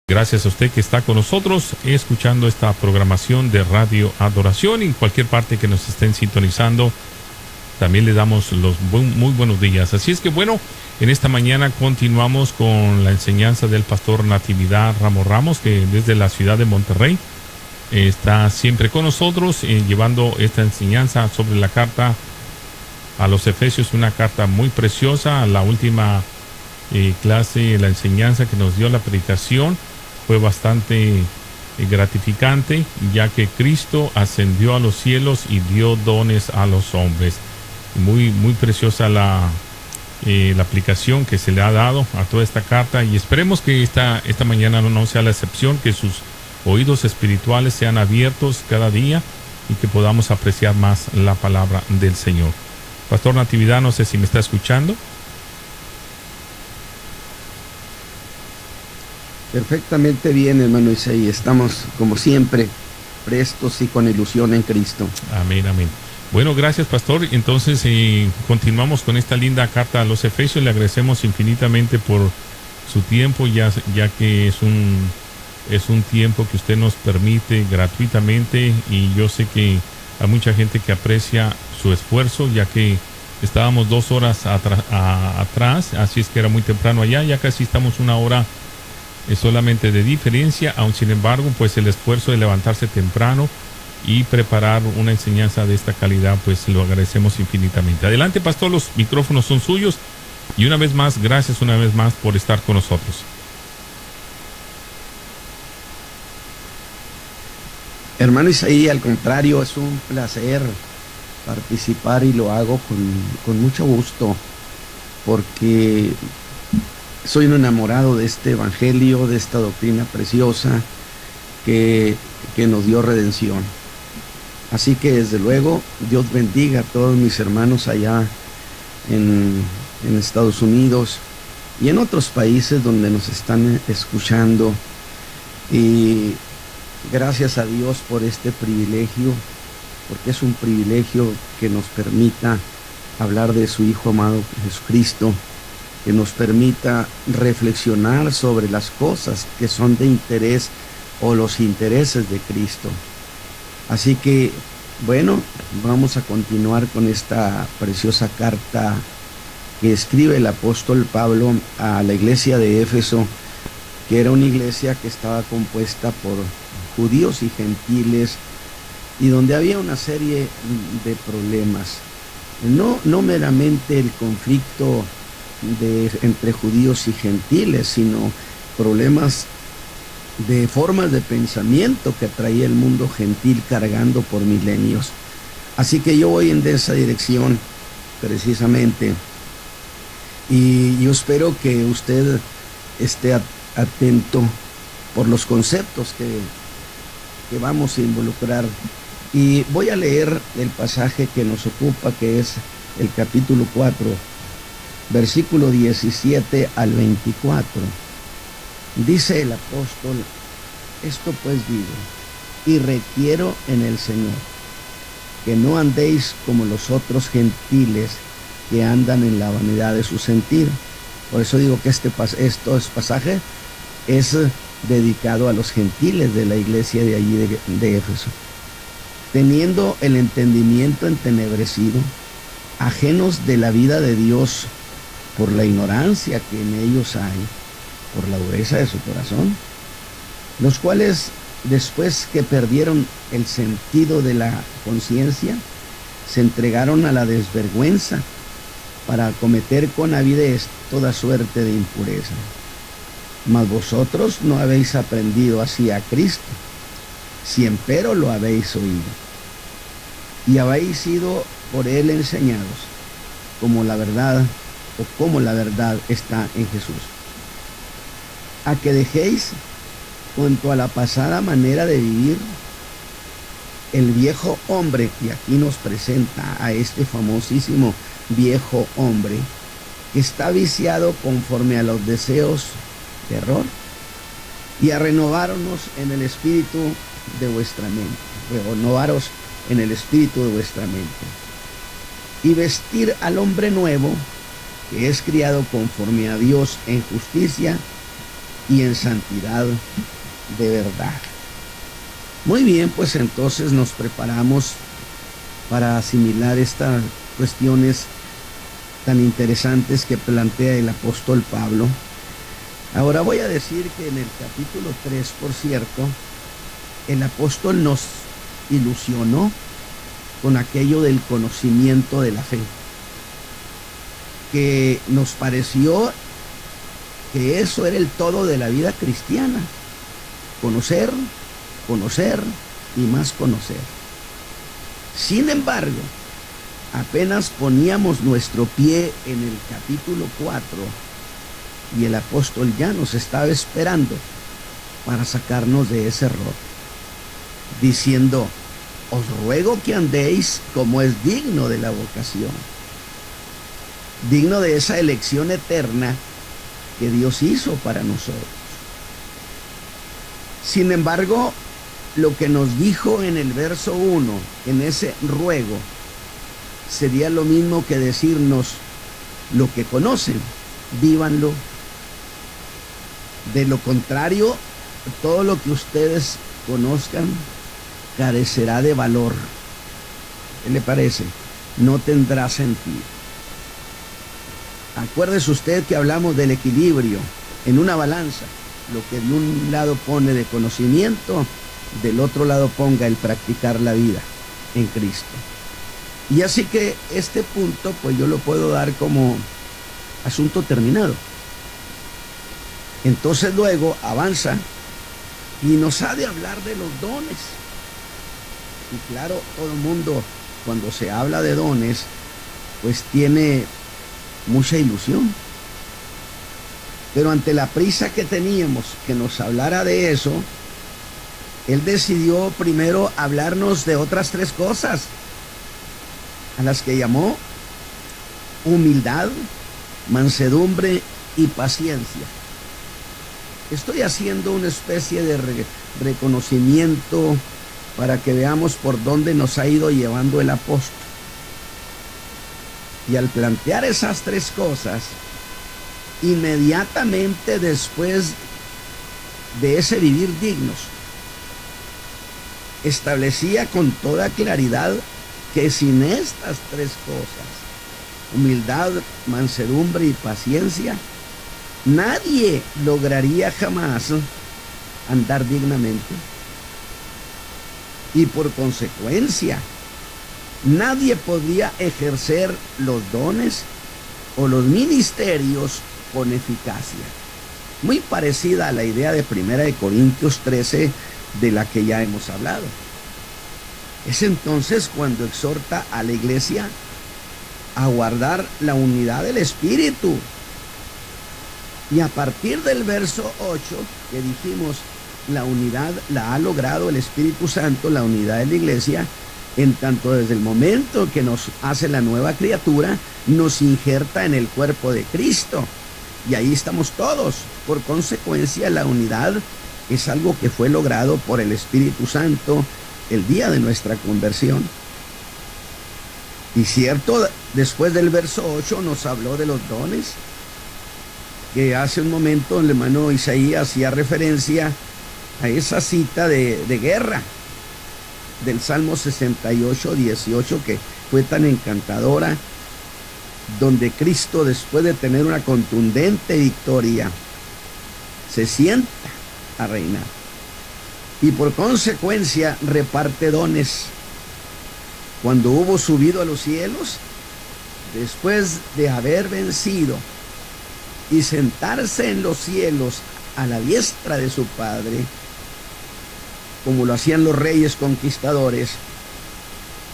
Gracias a usted que está con nosotros escuchando esta programación de Radio Adoración. En cualquier parte que nos estén sintonizando, también le damos los muy buenos días. Así es que bueno, en esta mañana continuamos con la enseñanza del pastor Natividad Ramos, que desde la ciudad de Monterrey está siempre con nosotros llevando esta enseñanza sobre la carta a los Efesios, una carta muy preciosa. La última clase, la enseñanza que nos dio la predicación fue bastante gratificante, ya que Cristo ascendió a los cielos y dio dones a los hombres. Muy preciosa la aplicación que se le ha dado a toda esta carta, y esperemos que esta mañana no sea la excepción, que sus oídos espirituales sean abiertos cada día y que podamos apreciar más la palabra del Señor. Pastor Natividad, no sé si me está escuchando. Perfectamente bien, hermano Isaí. Estamos, como siempre, prestos y con ilusión en Cristo. Amén, amén. Bueno, gracias, pastor. Entonces, continuamos con esta linda carta a los Efesios. Le agradecemos infinitamente por su tiempo, ya que es un tiempo que usted nos permite gratuitamente, y yo sé que hay mucha gente que aprecia su esfuerzo, ya que estábamos 2 horas atrás, así es que era muy temprano allá, ya casi estamos 1 hora solamente de diferencia. Aún sin embargo, pues el esfuerzo de levantarse temprano y preparar una enseñanza de esta calidad, pues lo agradecemos infinitamente. Adelante, pastor, los micrófonos son suyos, y una vez más, gracias una vez más por estar con nosotros. Hermano Isaí, al contrario, es un placer participar, y lo hago con mucho gusto, porque soy un enamorado de este evangelio, de esta doctrina preciosa que nos dio redención. Así que desde luego, Dios bendiga a todos mis hermanos allá en Estados Unidos y en otros países donde nos están escuchando, y gracias a Dios por este privilegio, porque es un privilegio que nos permita hablar de su Hijo amado Jesucristo, que nos permita reflexionar sobre las cosas que son de interés o los intereses de Cristo. Así que, bueno, vamos a continuar con esta preciosa carta que escribe el apóstol Pablo a la iglesia de Éfeso, que era una iglesia que estaba compuesta por judíos y gentiles, y donde había una serie de problemas. No meramente el conflicto entre judíos y gentiles, sino problemas de formas de pensamiento que traía el mundo gentil cargando por milenios. Así que yo voy en esa dirección precisamente, y yo espero que usted esté atento por los conceptos que vamos a involucrar. Y voy a leer el pasaje que nos ocupa, que es el capítulo 4, versículo 17 al 24. Dice el apóstol: esto pues digo, y requiero en el Señor, que no andéis como los otros gentiles que andan en la vanidad de su sentir. Por eso digo que este pasaje es dedicado a los gentiles de la iglesia de allí de Éfeso. Teniendo el entendimiento entenebrecido, ajenos de la vida de Dios por la ignorancia que en ellos hay, por la dureza de su corazón, los cuales, después que perdieron el sentido de la conciencia, se entregaron a la desvergüenza para cometer con avidez toda suerte de impureza. Mas vosotros no habéis aprendido así a Cristo, si empero lo habéis oído, y habéis sido por él enseñados, como la verdad está en Jesús, a que dejéis, cuanto a la pasada manera de vivir, el viejo hombre, y aquí nos presenta a este famosísimo viejo hombre, que está viciado conforme a los deseos de error, y a renovaros en el espíritu de vuestra mente, y vestir al hombre nuevo, que es criado conforme a Dios en justicia y en santidad de verdad. Muy bien, pues entonces nos preparamos para asimilar estas cuestiones tan interesantes que plantea el apóstol Pablo. Ahora voy a decir que en el capítulo 3, por cierto, el apóstol nos ilusionó con aquello del conocimiento de la fe, que nos pareció que eso era el todo de la vida cristiana: conocer, conocer y más conocer. Sin embargo, apenas poníamos nuestro pie en el capítulo 4 y el apóstol ya nos estaba esperando para sacarnos de ese error, diciendo: os ruego que andéis como es digno de la vocación, digno de esa elección eterna que Dios hizo para nosotros. Sin embargo, lo que nos dijo en el verso 1, en ese ruego, sería lo mismo que decirnos: lo que conocen, vívanlo. De lo contrario, todo lo que ustedes conozcan carecerá de valor. ¿Qué le parece? No tendrá sentido. Acuérdese usted que hablamos del equilibrio en una balanza. Lo que de un lado pone de conocimiento, del otro lado ponga el practicar la vida en Cristo. Y así que este punto, pues yo lo puedo dar como asunto terminado. Entonces luego avanza y nos ha de hablar de los dones. Y claro, todo el mundo, cuando se habla de dones, pues tiene mucha ilusión. Pero ante la prisa que teníamos que nos hablara de eso, él decidió primero hablarnos de otras 3 cosas, a las que llamó humildad, mansedumbre y paciencia. Estoy haciendo una especie de reconocimiento para que veamos por dónde nos ha ido llevando el apóstol. Y al plantear esas 3 cosas, inmediatamente después de ese vivir dignos, establecía con toda claridad que sin estas 3 cosas, humildad, mansedumbre y paciencia, nadie lograría jamás andar dignamente. Y por consecuencia, nadie podría ejercer los dones o los ministerios con eficacia. Muy parecida a la idea de 1 Corintios 13, de la que ya hemos hablado. Es entonces cuando exhorta a la iglesia a guardar la unidad del Espíritu. Y a partir del verso 8, que dijimos, la unidad la ha logrado el Espíritu Santo, la unidad de la iglesia, en tanto desde el momento que nos hace la nueva criatura, nos injerta en el cuerpo de Cristo. Y ahí estamos todos. Por consecuencia, la unidad es algo que fue logrado por el Espíritu Santo el día de nuestra conversión. Y cierto, después del verso 8 nos habló de los dones, que hace un momento el hermano Isaías hacía referencia a esa cita de guerra del Salmo 68, 18, que fue tan encantadora, donde Cristo, después de tener una contundente victoria, se sienta a reinar y por consecuencia reparte dones. Cuando hubo subido a los cielos, después de haber vencido y sentarse en los cielos a la diestra de su Padre, como lo hacían los reyes conquistadores,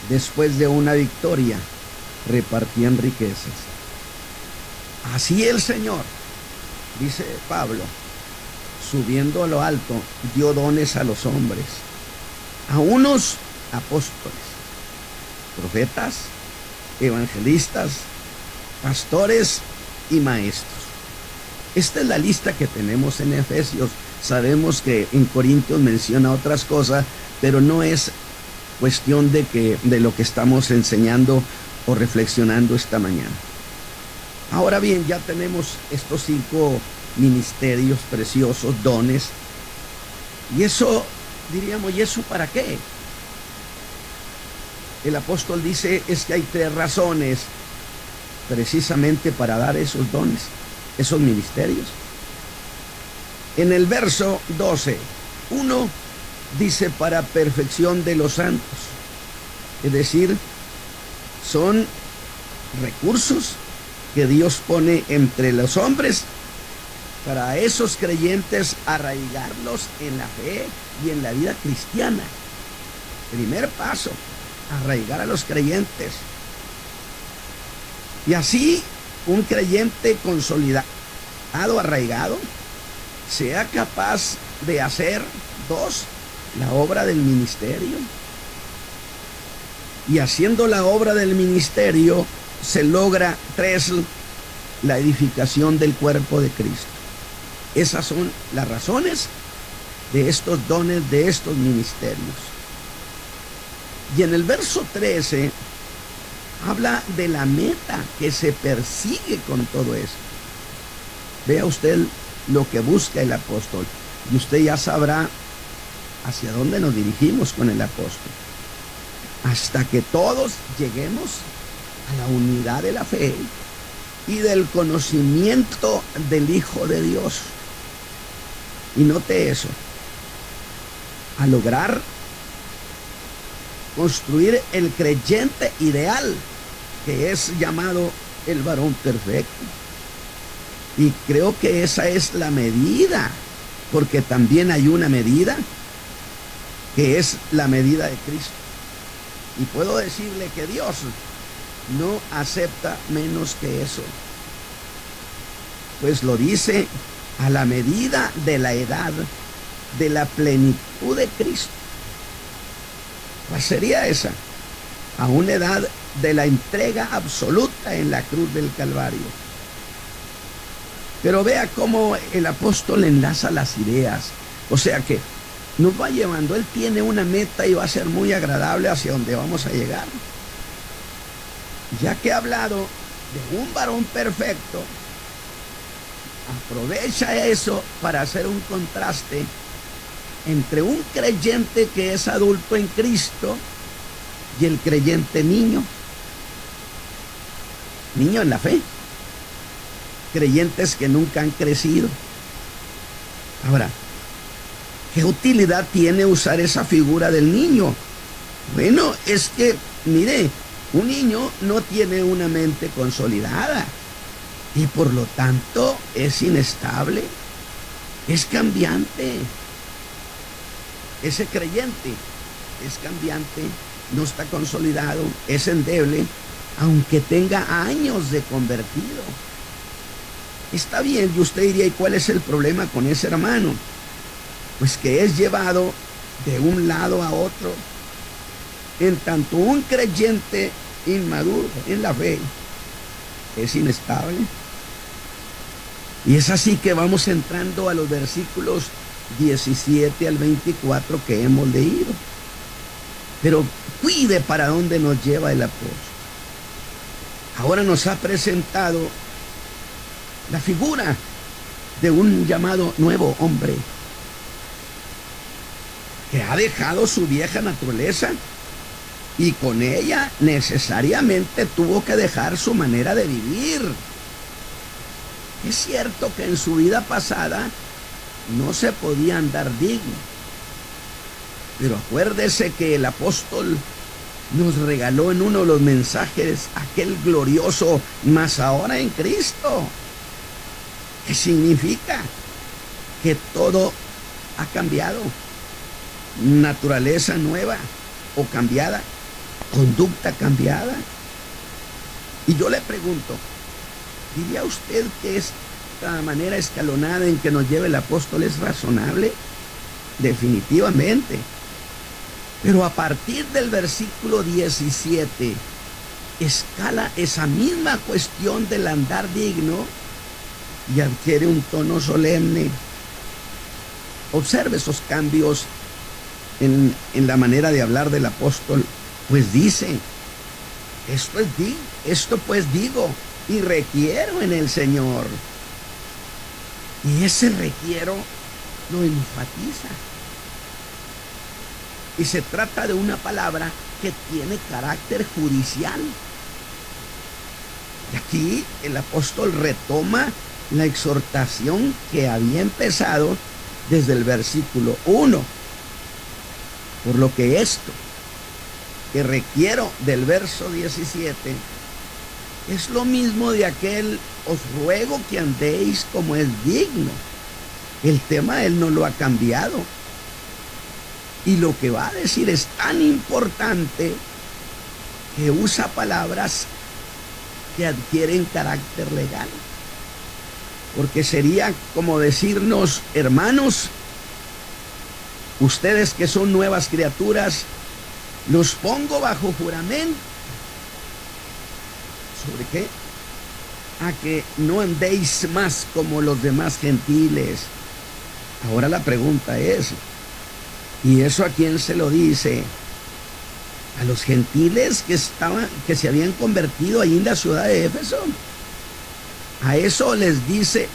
después de una victoria, repartían riquezas. Así el Señor, dice Pablo, subiendo a lo alto, dio dones a los hombres, a unos apóstoles, profetas, evangelistas, pastores y maestros. Esta es la lista que tenemos en Efesios. Sabemos que en Corintios menciona otras cosas, pero no es cuestión de lo que estamos enseñando o reflexionando esta mañana. Ahora bien, ya tenemos estos 5 ministerios preciosos, dones. Y eso, diríamos, ¿y eso para qué? El apóstol dice, es que hay 3 razones precisamente para dar esos dones, esos ministerios. En el verso 12, 1 dice para perfección de los santos, es decir, son recursos que Dios pone entre los hombres para esos creyentes arraigarlos en la fe y en la vida cristiana. Primer paso, arraigar a los creyentes. Y así un creyente consolidado, arraigado, sea capaz de hacer 2, la obra del ministerio. Y haciendo la obra del ministerio se logra 3, la edificación del cuerpo de Cristo. Esas son las razones de estos dones, de estos ministerios. Y en el verso 13 habla de la meta que se persigue con todo esto. Vea usted lo que busca el apóstol y usted ya sabrá hacia dónde nos dirigimos con el apóstol. Hasta que todos lleguemos a la unidad de la fe y del conocimiento del Hijo de Dios. Y note eso, a lograr construir el creyente ideal, que es llamado el varón perfecto. Y creo que esa es la medida, porque también hay una medida que es la medida de Cristo. Y puedo decirle que Dios no acepta menos que eso, pues lo dice a la medida de la edad de la plenitud de Cristo. ¿Cuál sería esa? A una edad de la entrega absoluta en la cruz del Calvario. Pero vea cómo el apóstol enlaza las ideas. O sea que nos va llevando. Él tiene una meta y va a ser muy agradable hacia donde vamos a llegar. Ya que ha hablado de un varón perfecto, aprovecha eso para hacer un contraste entre un creyente que es adulto en Cristo y el creyente niño en la fe, creyentes que nunca han crecido. Ahora, ¿qué utilidad tiene usar esa figura del niño? Bueno, es que, mire, un niño no tiene una mente consolidada y por lo tanto es inestable, es cambiante. Ese creyente es cambiante, no está consolidado, es endeble, aunque tenga años de convertido. Está bien, y usted diría, ¿y cuál es el problema con ese hermano? Pues que es llevado de un lado a otro, en tanto un creyente inmaduro en la fe es inestable. Y es así que vamos entrando a los versículos 17 al 24 que hemos leído. Pero cuide para dónde nos lleva el apóstol. Ahora nos ha presentado la figura de un llamado nuevo hombre que ha dejado su vieja naturaleza y con ella necesariamente tuvo que dejar su manera de vivir. Es cierto que en su vida pasada no se podía andar digno, pero acuérdese que el apóstol nos regaló en uno de los mensajes aquel glorioso "mas ahora en Cristo", que significa que todo ha cambiado, naturaleza nueva o cambiada, conducta cambiada. Y yo le pregunto, ¿diría usted que esta manera escalonada en que nos lleva el apóstol es razonable? Definitivamente. Pero a partir del versículo 17 escala esa misma cuestión del andar digno y adquiere un tono solemne. Observe esos cambios en la manera de hablar del apóstol. Pues dice, esto pues digo y requiero en el Señor. Y ese requiero lo enfatiza. Y se trata de una palabra que tiene carácter judicial. Y aquí el apóstol retoma la exhortación que había empezado desde el versículo 1. Por lo que esto que requiero del verso 17 es lo mismo de aquel: os ruego que andéis como es digno. El tema él no lo ha cambiado. Y lo que va a decir es tan importante que usa palabras que adquieren carácter legal. Porque sería como decirnos: hermanos, ustedes que son nuevas criaturas, los pongo bajo juramento. ¿Sobre qué? A que no andéis más como los demás gentiles. Ahora la pregunta es: ¿y eso a quién se lo dice? A los gentiles que se habían convertido ahí en la ciudad de Éfeso. A eso les dice: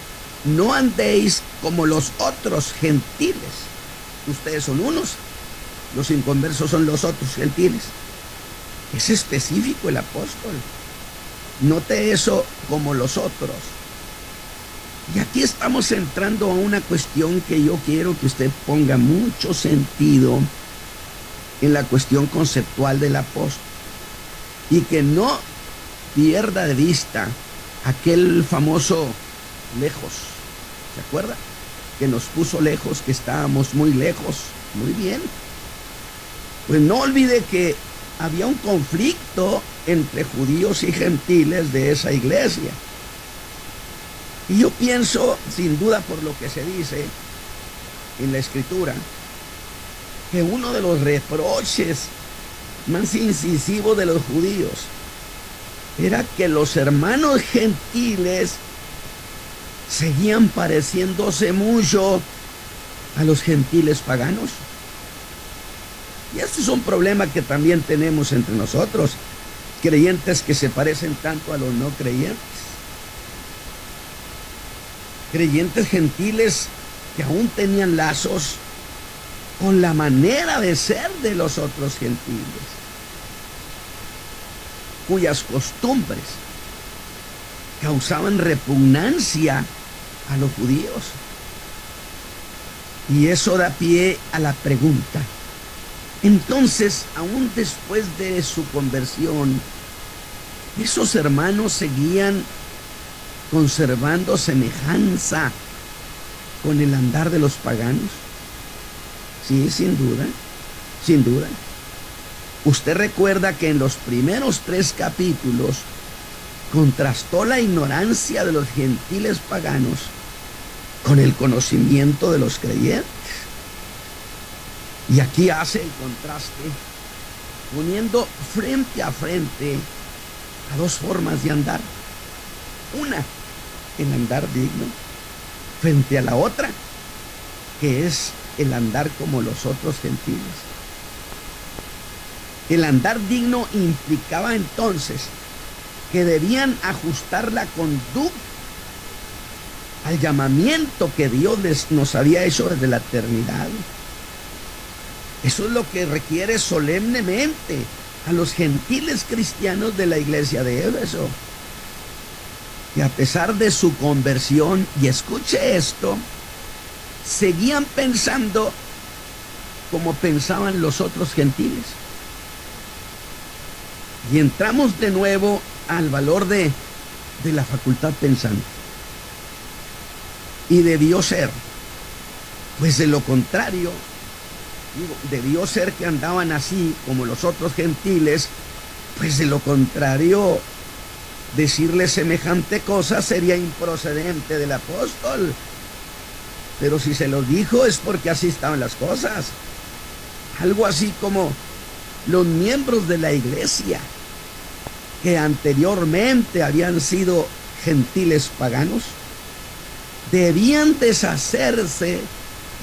no andéis como los otros gentiles. Ustedes son unos, los inconversos son los otros gentiles. Es específico el apóstol. Note eso: como los otros. Y aquí estamos entrando a una cuestión que yo quiero que usted ponga mucho sentido en la cuestión conceptual del apóstol, y que no pierda de vista aquel famoso lejos. ¿Se acuerda? Que nos puso lejos, que estábamos muy lejos. Muy bien. Pues no olvide que había un conflicto entre judíos y gentiles de esa iglesia. Y yo pienso, sin duda por lo que se dice en la Escritura, que uno de los reproches más incisivos de los judíos era que los hermanos gentiles seguían pareciéndose mucho a los gentiles paganos. Y este es un problema que también tenemos entre nosotros, creyentes que se parecen tanto a los no creyentes. Creyentes gentiles que aún tenían lazos con la manera de ser de los otros gentiles, cuyas costumbres causaban repugnancia a los judíos. Y eso da pie a la pregunta: entonces, aún después de su conversión, ¿esos hermanos seguían conservando semejanza con el andar de los paganos? Sí, sin duda, sin duda. Usted recuerda que en los primeros 3 capítulos contrastó la ignorancia de los gentiles paganos con el conocimiento de los creyentes. Y aquí hace el contraste, poniendo frente a frente a 2 formas de andar. Una, el andar digno, frente a la otra, que es el andar como los otros gentiles. El andar digno implicaba entonces que debían ajustar la conducta al llamamiento que Dios nos había hecho desde la eternidad. Eso es lo que requiere solemnemente a los gentiles cristianos de la iglesia de Éfeso. Y a pesar de su conversión, y escuche esto, seguían pensando como pensaban los otros gentiles. Y entramos de nuevo al valor de la facultad pensante. Y debió ser, pues de lo contrario, debió ser que andaban así como los otros gentiles, pues de lo contrario, decirle semejante cosa sería improcedente del apóstol. Pero si se lo dijo es porque así estaban las cosas. Algo así como los miembros de la iglesia que anteriormente habían sido gentiles paganos debían deshacerse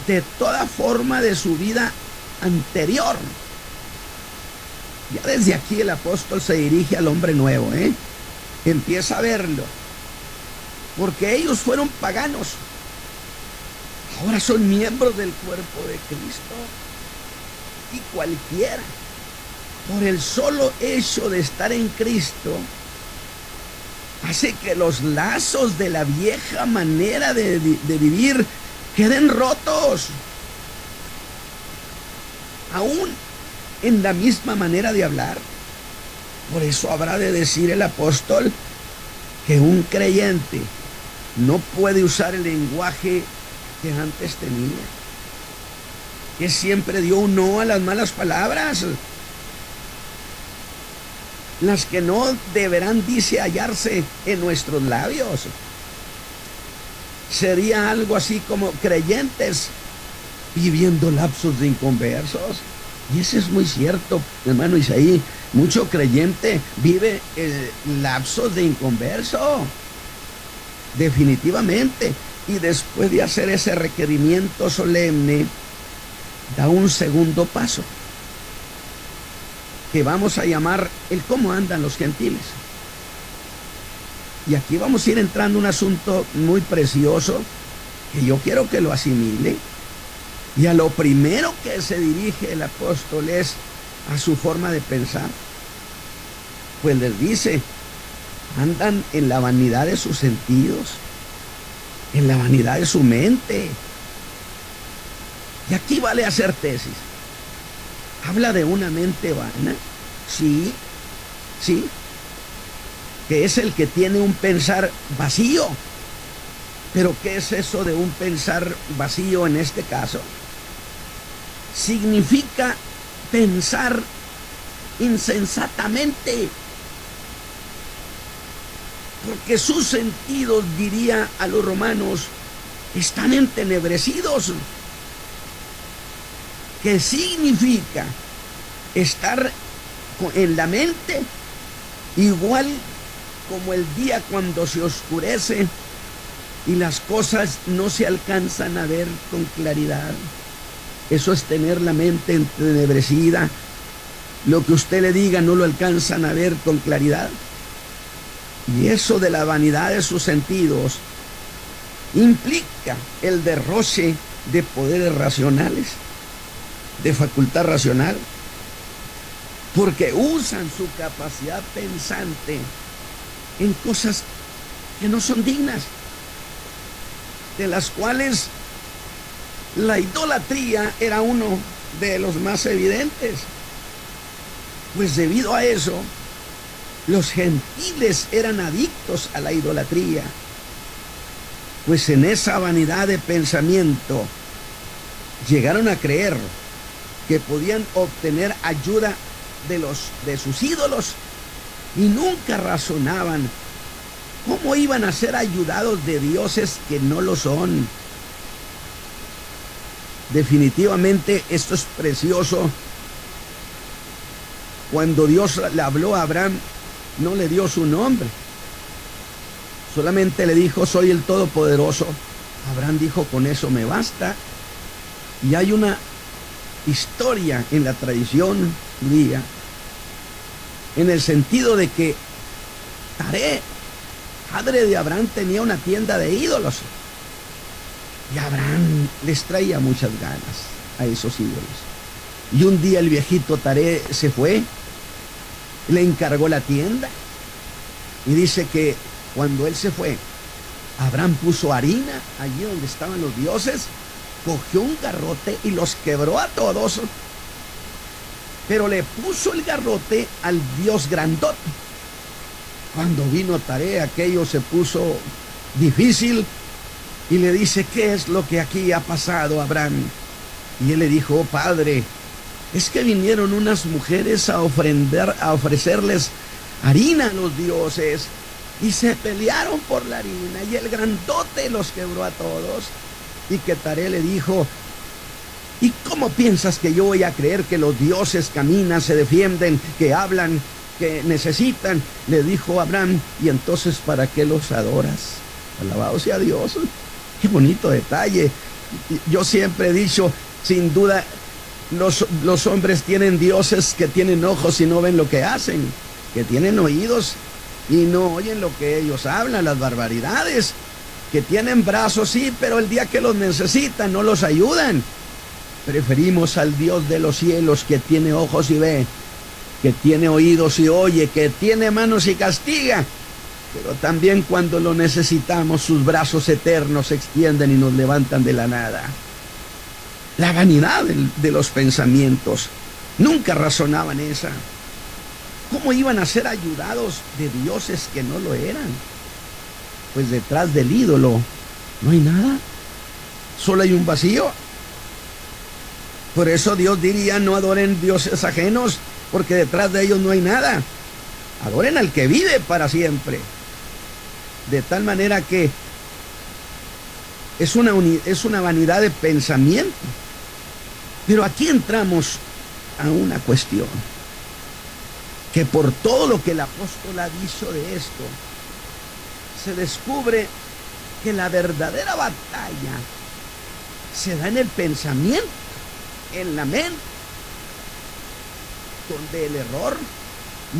de toda forma de su vida anterior. Ya desde aquí el apóstol se dirige al hombre nuevo, Empieza a verlo, porque ellos fueron paganos ahora son miembros del cuerpo de Cristo. Y cualquiera, por el solo hecho de estar en Cristo, hace que los lazos de la vieja manera de vivir queden rotos. Aún en la misma manera de hablar. Por eso habrá de decir el apóstol que un creyente no puede usar el lenguaje que antes tenía, que siempre dio un no a las malas palabras, las que no deberán, dice, hallarse en nuestros labios. Sería algo así como creyentes viviendo lapsos de inconversos. Y eso es muy cierto, hermano Isaí. Mucho creyente vive lapsos de inconverso, definitivamente. Y después de hacer ese requerimiento solemne, da un segundo paso, que vamos a llamar el cómo andan los gentiles. Y aquí vamos a ir entrando en un asunto muy precioso que yo quiero que lo asimile. Y a lo primero que se dirige el apóstol es a su forma de pensar. Pues les dice, andan en la vanidad de sus sentidos, en la vanidad de su mente. Y aquí vale hacer tesis. Habla de una mente vana, sí, que es el que tiene un pensar vacío. Pero ¿qué es eso de un pensar vacío en este caso? Significa pensar insensatamente, porque sus sentidos, diría a los romanos, están entenebrecidos. ¿Qué significa estar en la mente igual como el día cuando se oscurece y las cosas no se alcanzan a ver con claridad? Eso es tener la mente entenebrecida. Lo que usted le diga no lo alcanzan a ver con claridad. Y eso de la vanidad de sus sentidos implica el derroche de poderes racionales, de facultad racional, porque usan su capacidad pensante en cosas que no son dignas, de las cuales la idolatría era uno de los más evidentes. Pues debido a eso, los gentiles eran adictos a la idolatría, pues en esa vanidad de pensamiento llegaron a creer que podían obtener ayuda de sus ídolos y nunca razonaban cómo iban a ser ayudados de dioses que no lo son. Definitivamente esto es precioso. Cuando Dios le habló a Abraham, no le dio su nombre, solamente le dijo: soy el Todopoderoso. Abraham dijo: con eso me basta. Y hay una historia en la tradición judía, en el sentido de que Taré, padre de Abraham, tenía una tienda de ídolos. Y Abraham les traía muchas ganas a esos ídolos. Y un día el viejito Taré se fue, le encargó la tienda, y dice que cuando él se fue, Abraham puso harina allí donde estaban los dioses, cogió un garrote y los quebró a todos, pero le puso el garrote al dios grandote. Cuando vino Taré, aquello se puso difícil, y le dice: ¿qué es lo que aquí ha pasado, Abraham? Y él le dijo: oh, padre, es que vinieron unas mujeres a ofrecerles harina a los dioses, y se pelearon por la harina, y el grandote los quebró a todos. Y que Taré le dijo: ¿y cómo piensas que yo voy a creer que los dioses caminan, se defienden, que hablan, que necesitan? Le dijo Abraham: ¿y entonces para qué los adoras? Alabado sea Dios. Qué bonito detalle. Yo siempre he dicho, sin duda, los hombres tienen dioses que tienen ojos y no ven lo que hacen, que tienen oídos y no oyen lo que ellos hablan, las barbaridades. que tienen brazos, sí, pero el día que los necesitan no los ayudan. Preferimos al Dios de los cielos, que tiene ojos y ve, que tiene oídos y oye, que tiene manos y castiga, pero también cuando lo necesitamos sus brazos eternos se extienden y nos levantan de la nada. La vanidad de los pensamientos, nunca razonaban esa. ¿Cómo iban a ser ayudados de dioses que no lo eran? Pues detrás del ídolo no hay nada, solo hay un vacío. Por eso Dios diría: no adoren dioses ajenos, porque detrás de ellos no hay nada. Adoren al que vive para siempre. De tal manera que es una vanidad de pensamiento. Pero aquí entramos a una cuestión, que por todo lo que el apóstol ha dicho de esto, se descubre que la verdadera batalla se da en el pensamiento, en la mente, donde el error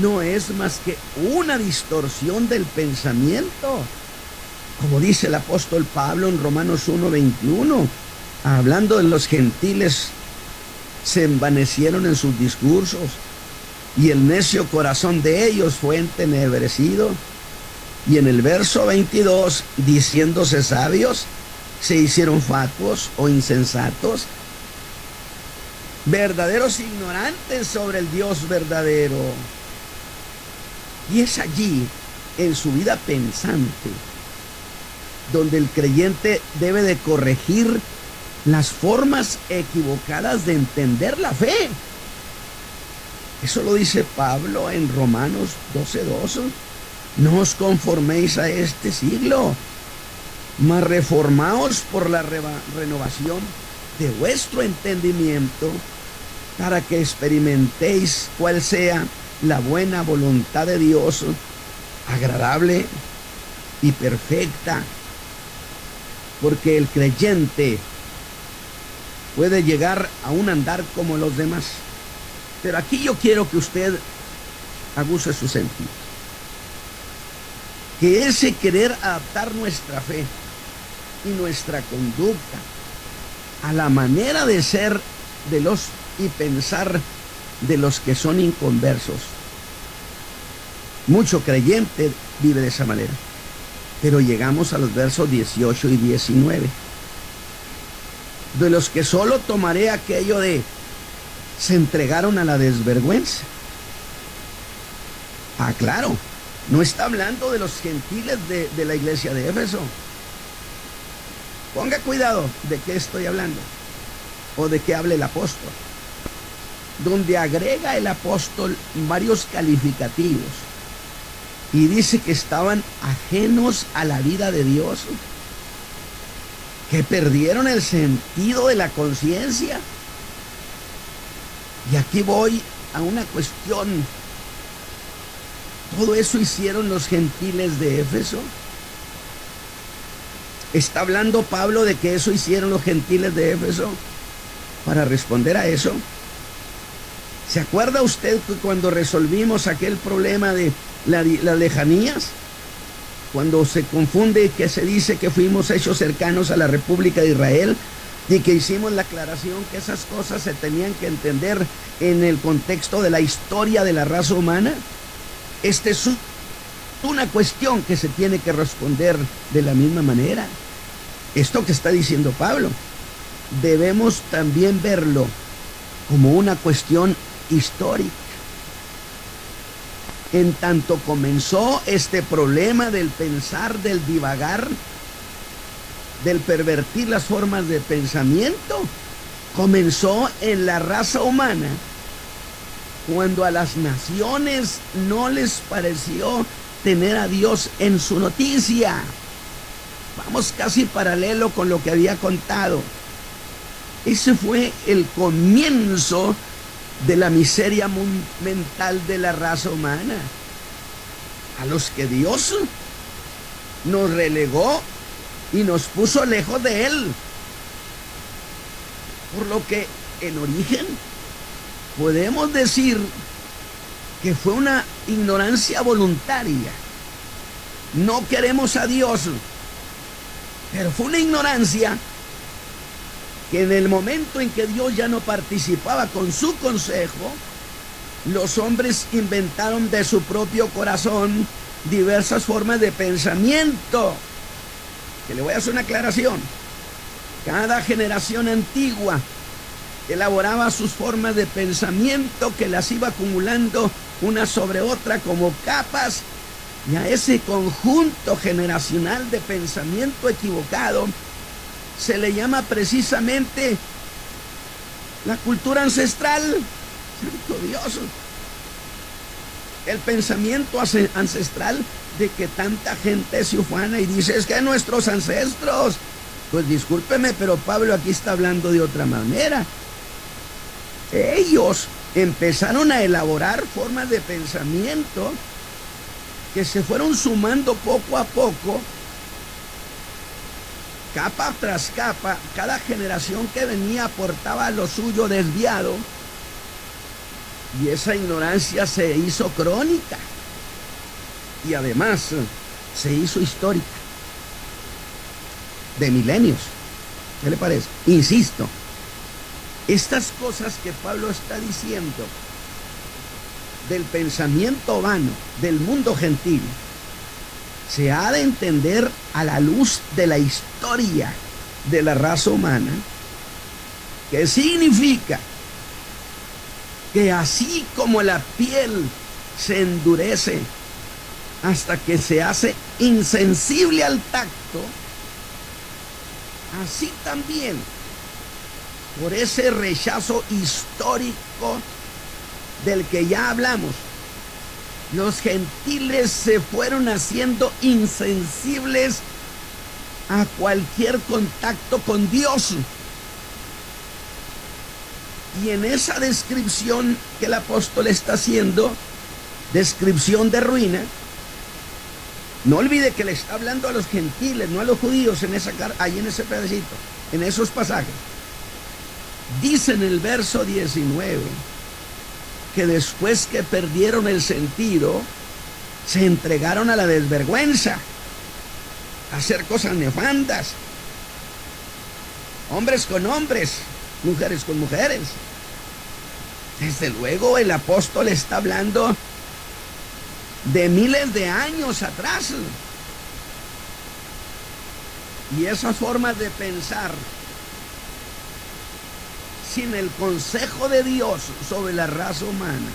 no es más que una distorsión del pensamiento. Como dice el apóstol Pablo en Romanos 1:21, hablando de los gentiles, se envanecieron en sus discursos, y el necio corazón de ellos fue entenebrecido. Y en el verso 22, diciéndose sabios, se hicieron fatuos o insensatos, verdaderos ignorantes sobre el Dios verdadero. Y es allí, en su vida pensante, donde el creyente debe de corregir las formas equivocadas de entender la fe. Eso lo dice Pablo en Romanos 12:2. No os conforméis a este siglo, mas reformaos por la renovación de vuestro entendimiento, para que experimentéis cuál sea la buena voluntad de Dios, agradable y perfecta. Porque el creyente puede llegar a un andar como los demás. Pero aquí yo quiero que usted aguce su sentido. Que ese querer adaptar nuestra fe y nuestra conducta a la manera de ser de los y pensar de los que son inconversos. Mucho creyente vive de esa manera. Pero llegamos a los versos 18 y 19. De los que solo tomaré aquello de se entregaron a la desvergüenza. Ah, claro, no está hablando de los gentiles de la iglesia de Éfeso. Ponga cuidado de qué estoy hablando o de qué habla el apóstol, donde agrega el apóstol varios calificativos y dice que estaban ajenos a la vida de Dios, que perdieron el sentido de la conciencia. Y aquí voy a una cuestión. ¿Todo eso hicieron los gentiles de Éfeso? ¿Está hablando Pablo de que eso hicieron los gentiles de Éfeso? Para responder a eso, ¿se acuerda usted que cuando resolvimos aquel problema de las lejanías? Cuando se confunde que se dice que fuimos hechos cercanos a la República de Israel, y que hicimos la aclaración que esas cosas se tenían que entender en el contexto de la historia de la raza humana. Esta es una cuestión que se tiene que responder de la misma manera. Esto que está diciendo Pablo, debemos también verlo como una cuestión histórica. En tanto comenzó este problema del pensar, del divagar, del pervertir las formas de pensamiento, comenzó en la raza humana cuando a las naciones no les pareció tener a Dios en su noticia. Vamos casi paralelo con lo que había contado. Ese fue el comienzo de la miseria mental de la raza humana, a los que Dios nos relegó y nos puso lejos de Él. Por lo que en origen podemos decir que fue una ignorancia voluntaria. No queremos a Dios, Pero fue una ignorancia que en el momento en que Dios ya no participaba con su consejo, los hombres inventaron de su propio corazón diversas formas de pensamiento. Que le voy a hacer una aclaración. Cada generación antigua elaboraba sus formas de pensamiento, que las iba acumulando una sobre otra como capas, y a ese conjunto generacional de pensamiento equivocado se le llama precisamente la cultura ancestral. Santo Dios. El pensamiento ancestral de que tanta gente se ufana y dice, es que nuestros ancestros. Pues discúlpeme, pero Pablo aquí está hablando de otra manera. Ellos empezaron a elaborar formas de pensamiento que se fueron sumando poco a poco, capa tras capa. Cada generación que venía aportaba lo suyo desviado, y esa ignorancia se hizo crónica y además se hizo histórica de milenios. ¿Qué le parece? Insisto, estas cosas que Pablo está diciendo del pensamiento vano del mundo gentil se ha de entender a la luz de la historia de la raza humana, que significa que así como la piel se endurece hasta que se hace insensible al tacto, así también, por ese rechazo histórico del que ya hablamos, los gentiles se fueron haciendo insensibles a cualquier contacto con Dios. Y en esa descripción que el apóstol está haciendo, descripción de ruina, no olvide que le está hablando a los gentiles, no a los judíos, ahí en ese pedacito, en esos pasajes. Dice en el verso 19 que después que perdieron el sentido, se entregaron a la desvergüenza, a hacer cosas nefandas, hombres con hombres, mujeres con mujeres. Desde luego el apóstol está hablando de miles de años atrás. Y esas formas de pensar sin el consejo de Dios sobre la raza humana,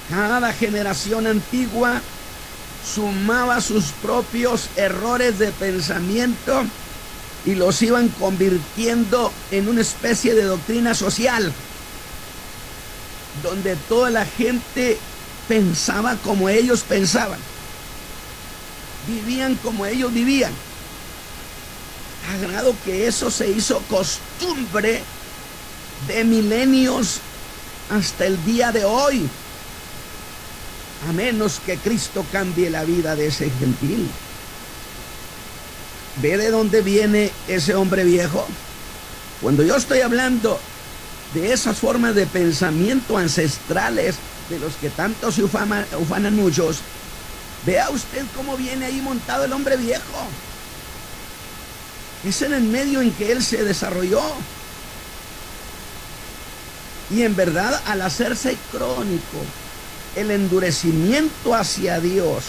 cada generación antigua sumaba sus propios errores de pensamiento y los iban convirtiendo en una especie de doctrina social, donde toda la gente pensaba como ellos pensaban, vivían como ellos vivían, a grado que eso se hizo costumbre de milenios hasta el día de hoy, a menos que Cristo cambie la vida de ese gentil. ¿Ve de dónde viene ese hombre viejo? Cuando yo estoy hablando de esas formas de pensamiento ancestrales de los que tanto se ufanan muchos, vea usted cómo viene ahí montado el hombre viejo. Es en el medio en que él se desarrolló. Y en verdad, al hacerse crónico el endurecimiento hacia Dios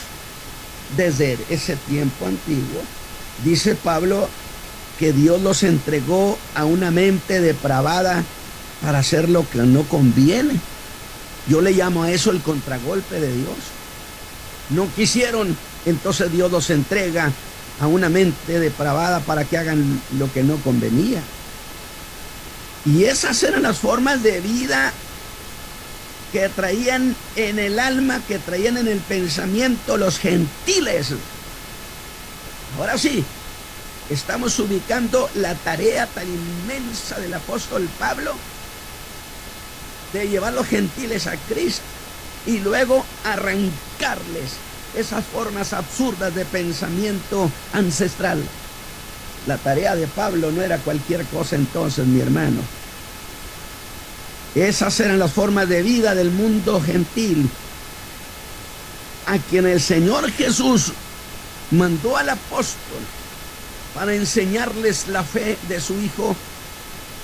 desde ese tiempo antiguo, dice Pablo que Dios los entregó a una mente depravada para hacer lo que no conviene. Yo le llamo a eso el contragolpe de Dios. No quisieron, entonces Dios los entrega a una mente depravada para que hagan lo que no convenía. Y esas eran las formas de vida que traían en el alma, que traían en el pensamiento los gentiles. Ahora sí, estamos ubicando la tarea tan inmensa del apóstol Pablo de llevar a los gentiles a Cristo y luego arrancarles esas formas absurdas de pensamiento ancestral. La tarea de Pablo no era cualquier cosa entonces, mi hermano. Esas eran las formas de vida del mundo gentil, a quien el Señor Jesús mandó al apóstol para enseñarles la fe de su Hijo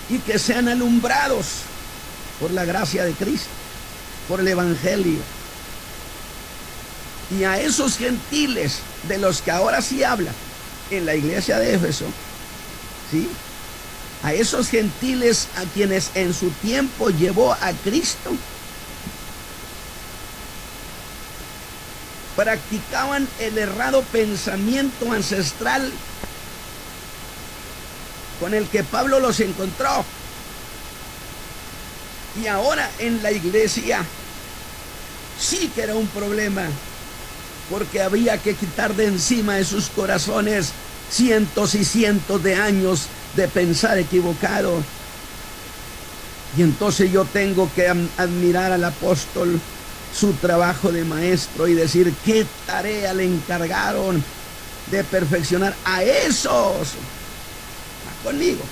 y que sean alumbrados por la gracia de Cristo, por el Evangelio. Y a esos gentiles de los que ahora sí habla en la iglesia de Éfeso, ¿sí?, a esos gentiles a quienes en su tiempo llevó a Cristo, practicaban el errado pensamiento ancestral con el que Pablo los encontró. Y ahora en la iglesia sí que era un problema, porque había que quitar de encima de sus corazones cientos y cientos de años de pensar equivocado. Y entonces yo tengo que admirar al apóstol, su trabajo de maestro, y decir qué tarea le encargaron de perfeccionar a esos. Conmigo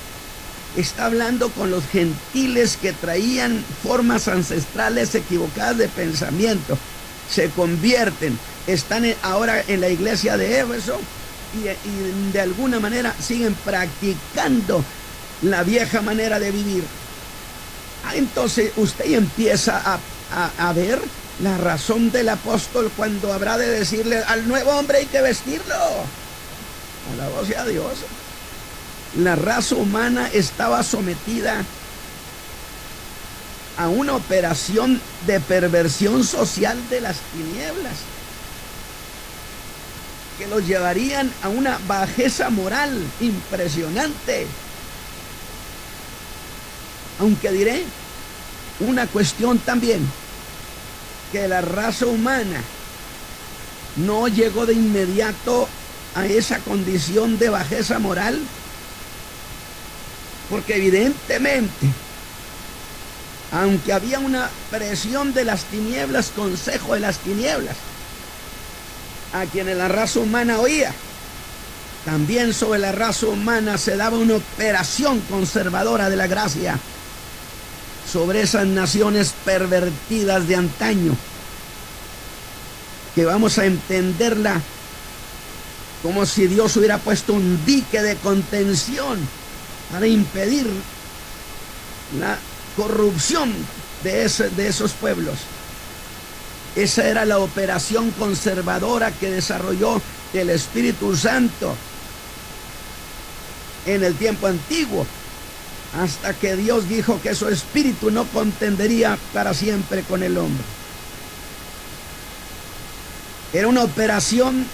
está hablando con los gentiles que traían formas ancestrales equivocadas de pensamiento, se convierten, están ahora en la iglesia de Éfeso y de alguna manera siguen practicando la vieja manera de vivir. Entonces usted empieza a ver la razón del apóstol cuando habrá de decirle al nuevo hombre hay que vestirlo. Alabado sea Dios. La raza humana estaba sometida a una operación de perversión social de las tinieblas que los llevarían a una bajeza moral impresionante. Aunque diré una cuestión también, que la raza humana no llegó de inmediato a esa condición de bajeza moral, porque evidentemente, aunque había una presión de las tinieblas, consejo de las tinieblas, a quienes la raza humana oía, también sobre la raza humana se daba una operación conservadora de la gracia sobre esas naciones pervertidas de antaño, que vamos a entenderla como si Dios hubiera puesto un dique de contención para impedir la corrupción de esos pueblos. Esa era la operación conservadora que desarrolló el Espíritu Santo en el tiempo antiguo, hasta que Dios dijo que su espíritu no contendería para siempre con el hombre. Era una operación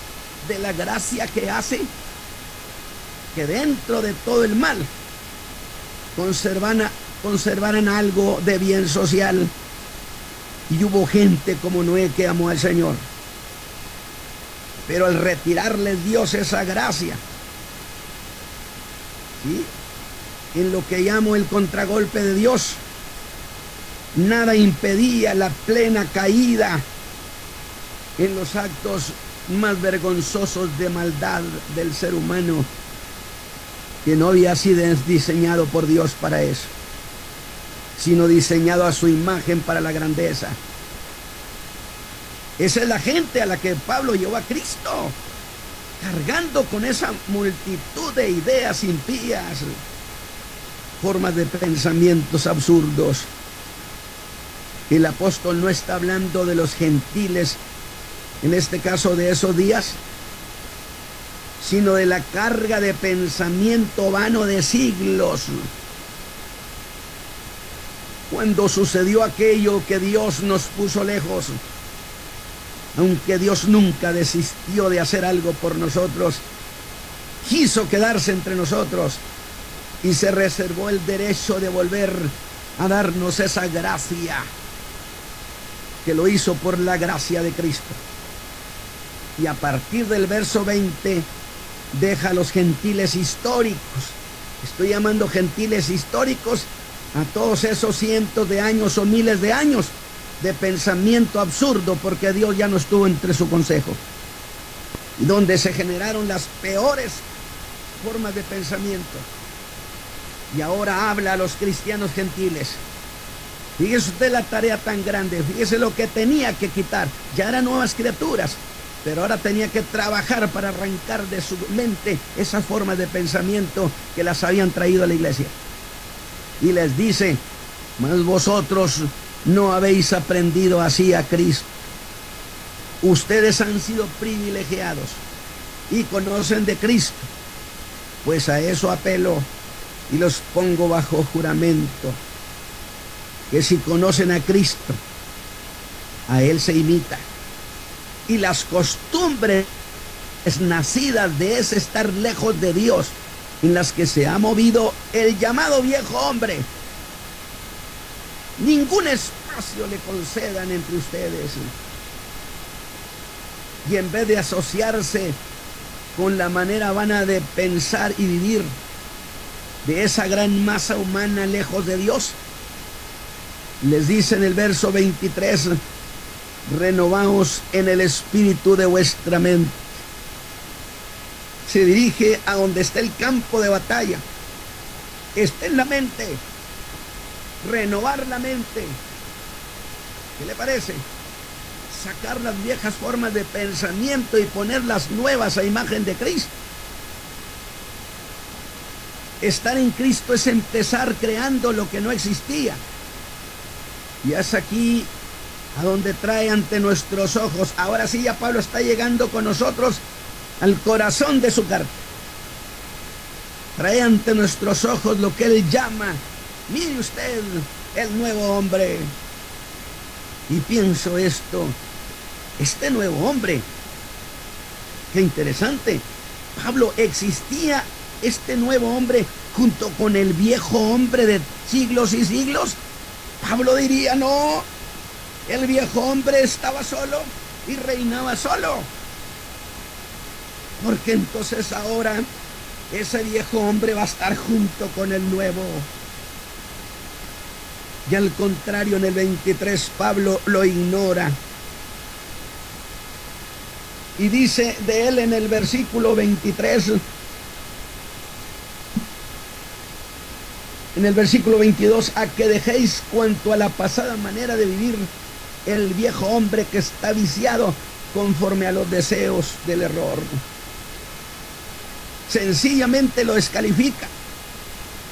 de la gracia que hace que dentro de todo el mal conservaran algo de bien social. Y hubo gente como Noé que amó al Señor, pero al retirarles Dios esa gracia, ¿sí?, en lo que llamo el contragolpe de Dios, nada impedía la plena caída en los actos más vergonzosos de maldad del ser humano, que no había sido diseñado por Dios para eso, sino diseñado a su imagen para la grandeza. Esa es la gente a la que Pablo llevó a Cristo, cargando con esa multitud de ideas impías, formas de pensamientos absurdos. El apóstol no está hablando de los gentiles, en este caso de esos días, sino de la carga de pensamiento vano de siglos. Cuando sucedió aquello que Dios nos puso lejos, aunque Dios nunca desistió de hacer algo por nosotros, quiso quedarse entre nosotros y se reservó el derecho de volver a darnos esa gracia, que lo hizo por la gracia de Cristo. Y a partir del verso 20 deja a los gentiles históricos. Estoy llamando gentiles históricos a todos esos cientos de años o miles de años de pensamiento absurdo, porque Dios ya no estuvo entre su consejo, y donde se generaron las peores formas de pensamiento. Y ahora habla a los cristianos gentiles. Fíjese usted la tarea tan grande, fíjese lo que tenía que quitar. Ya eran nuevas criaturas, Pero ahora tenía que trabajar para arrancar de su mente esas formas de pensamiento que las habían traído a la iglesia. Y les dice: mas vosotros no habéis aprendido así a Cristo. Ustedes han sido privilegiados y conocen de Cristo. Pues a eso apelo y los pongo bajo juramento, que si conocen a Cristo, a Él se imita. Y las costumbres nacidas de ese estar lejos de Dios, en las que se ha movido el llamado viejo hombre, ningún espacio le concedan entre ustedes. Y en vez de asociarse con la manera vana de pensar y vivir de esa gran masa humana lejos de Dios, les dice en el verso 23: renovaos en el espíritu de vuestra mente. Se dirige a donde está el campo de batalla. Está en la mente. Renovar la mente. ¿Qué le parece? Sacar las viejas formas de pensamiento y poner las nuevas a imagen de Cristo. Estar en Cristo es empezar creando lo que no existía. Y es aquí a donde trae ante nuestros ojos. Ahora sí, ya Pablo está llegando con nosotros al corazón de su carta. Trae ante nuestros ojos lo que él llama, mire usted, el nuevo hombre. Y pienso esto, este nuevo hombre, qué interesante. Pablo, ¿existía este nuevo hombre junto con el viejo hombre de siglos y siglos? Pablo diría: no, el viejo hombre estaba solo y reinaba solo. Porque entonces ahora ese viejo hombre va a estar junto con el nuevo. Y al contrario, en el 23 Pablo lo ignora. Y dice de él en el versículo 23, en el versículo 22: a que dejéis cuanto a la pasada manera de vivir el viejo hombre que está viciado conforme a los deseos del error. Sencillamente lo descalifica.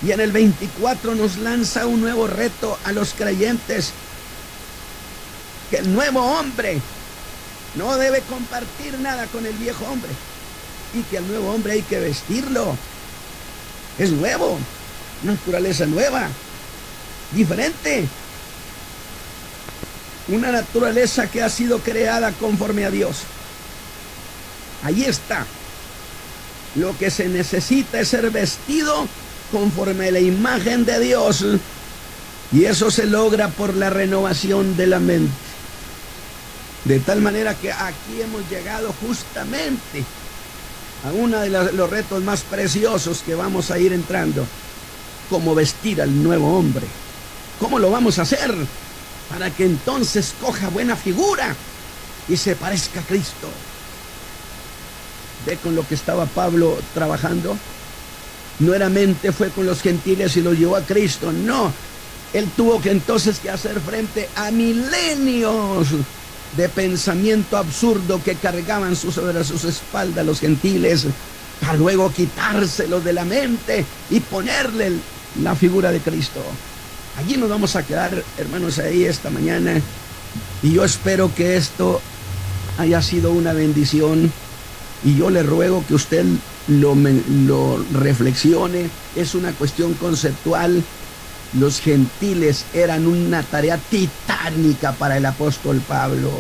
Y en el 24 nos lanza un nuevo reto a los creyentes: que el nuevo hombre no debe compartir nada con el viejo hombre, y que al nuevo hombre hay que vestirlo. Es nuevo, naturaleza nueva, diferente, una naturaleza que ha sido creada conforme a Dios. Ahí está. Lo que se necesita es ser vestido conforme a la imagen de Dios, y eso se logra por la renovación de la mente. De tal manera que aquí hemos llegado justamente a uno de los retos más preciosos que vamos a ir entrando: cómo vestir al nuevo hombre. ¿Cómo lo vamos a hacer? Para que entonces coja buena figura y se parezca a Cristo. ¿Ve con lo que estaba Pablo trabajando? No meramente fue con los gentiles y los llevó a Cristo, no. Él tuvo que entonces hacer frente a milenios de pensamiento absurdo que cargaban sobre sus espaldas los gentiles, para luego quitárselos de la mente y ponerle la figura de Cristo. Allí nos vamos a quedar, hermanos, ahí esta mañana, y yo espero que esto haya sido una bendición, y yo le ruego que usted lo reflexione. Es una cuestión conceptual. Los gentiles eran una tarea titánica para el apóstol Pablo,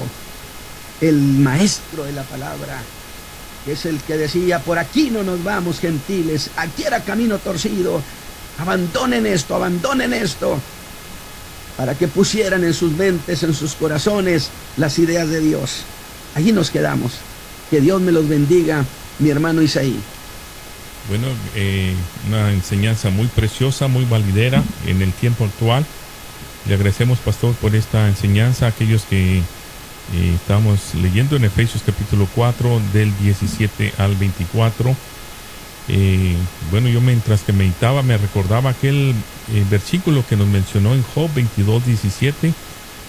el maestro de la palabra, que es el que decía: por aquí no nos vamos, gentiles, aquí era camino torcido, abandonen esto, para que pusieran en sus mentes, en sus corazones, las ideas de Dios. Allí nos quedamos. Que Dios me los bendiga, mi hermano Isaí. Bueno, una enseñanza muy preciosa, muy validera en el tiempo actual. Le agradecemos, pastor, por esta enseñanza. Aquellos que estamos leyendo en Efesios capítulo 4, del 17 al 24. Bueno, yo mientras que meditaba me recordaba aquel versículo que nos mencionó en Job 22:17,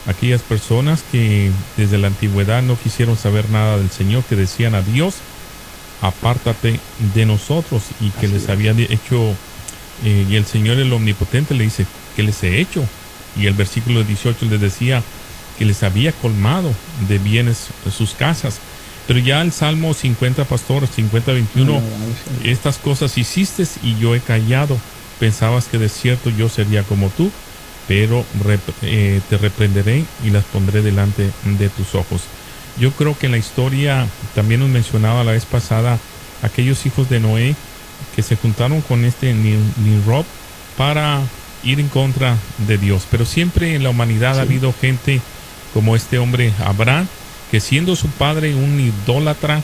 aquellas personas que desde la antigüedad no quisieron saber nada del Señor, que decían a Dios, apártate de nosotros, y que les había hecho, y el Señor el Omnipotente le dice, ¿qué les he hecho? Y el versículo 18 les decía que les había colmado de bienes sus casas. Pero ya el Salmo 50, pastor, 50, 21, estas cosas hiciste y yo he callado. Pensabas que de cierto yo sería como tú, pero te reprenderé y las pondré delante de tus ojos. Yo creo que en la historia también nos mencionaba la vez pasada aquellos hijos de Noé que se juntaron con este Nimrod para ir en contra de Dios. Pero siempre en la humanidad ha habido gente como este hombre Abraham, que siendo su padre un idólatra,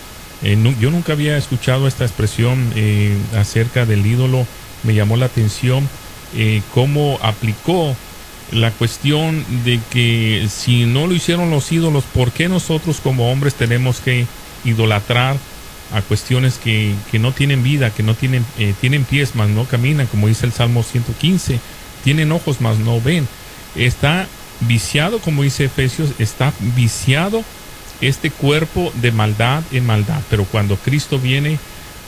yo nunca había escuchado esta expresión acerca del ídolo. Me llamó la atención cómo aplicó la cuestión de que si no lo hicieron los ídolos, ¿por qué nosotros como hombres tenemos que idolatrar a cuestiones que no tienen vida, que no tienen, tienen pies mas no caminan, como dice el Salmo 115, tienen ojos mas no ven? Está viciado, como dice Efesios, está viciado este cuerpo de maldad en maldad, pero cuando Cristo viene,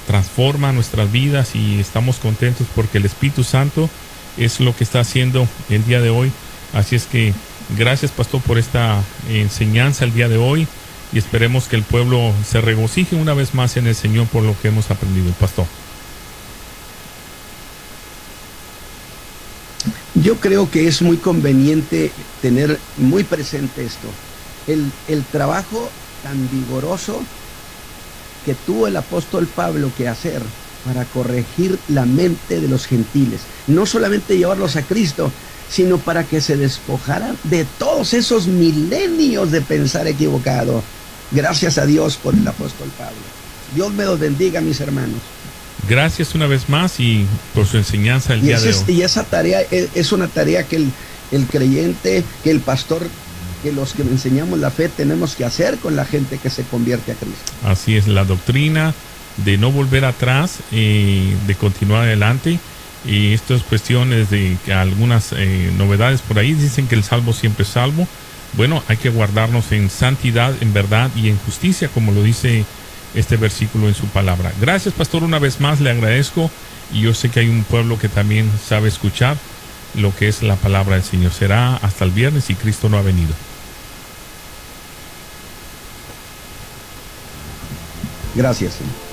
transforma nuestras vidas y estamos contentos porque el Espíritu Santo es lo que está haciendo el día de hoy. Así es que gracias, pastor, por esta enseñanza el día de hoy, y esperemos que el pueblo se regocije una vez más en el Señor por lo que hemos aprendido, pastor. Yo creo que es muy conveniente tener muy presente esto. El trabajo tan vigoroso que tuvo el apóstol Pablo que hacer para corregir la mente de los gentiles, no solamente llevarlos a Cristo, sino para que se despojaran de todos esos milenios de pensar equivocado. Gracias a Dios por el apóstol Pablo. Dios me los bendiga, mis hermanos. Gracias una vez más y por su enseñanza el día de hoy. Y esa tarea es una tarea que el creyente, que el pastor, que los que enseñamos la fe tenemos que hacer con la gente que se convierte a Cristo. Así es, la doctrina de no volver atrás, de continuar adelante. Y esto es cuestiones de que algunas novedades por ahí dicen que el salvo siempre es salvo. Bueno, hay que guardarnos en santidad, en verdad y en justicia, como lo dice este versículo en su palabra. Gracias, pastor, una vez más le agradezco, y yo sé que hay un pueblo que también sabe escuchar lo que es la palabra del Señor. Será hasta el viernes si Cristo no ha venido. Gracias, Señor.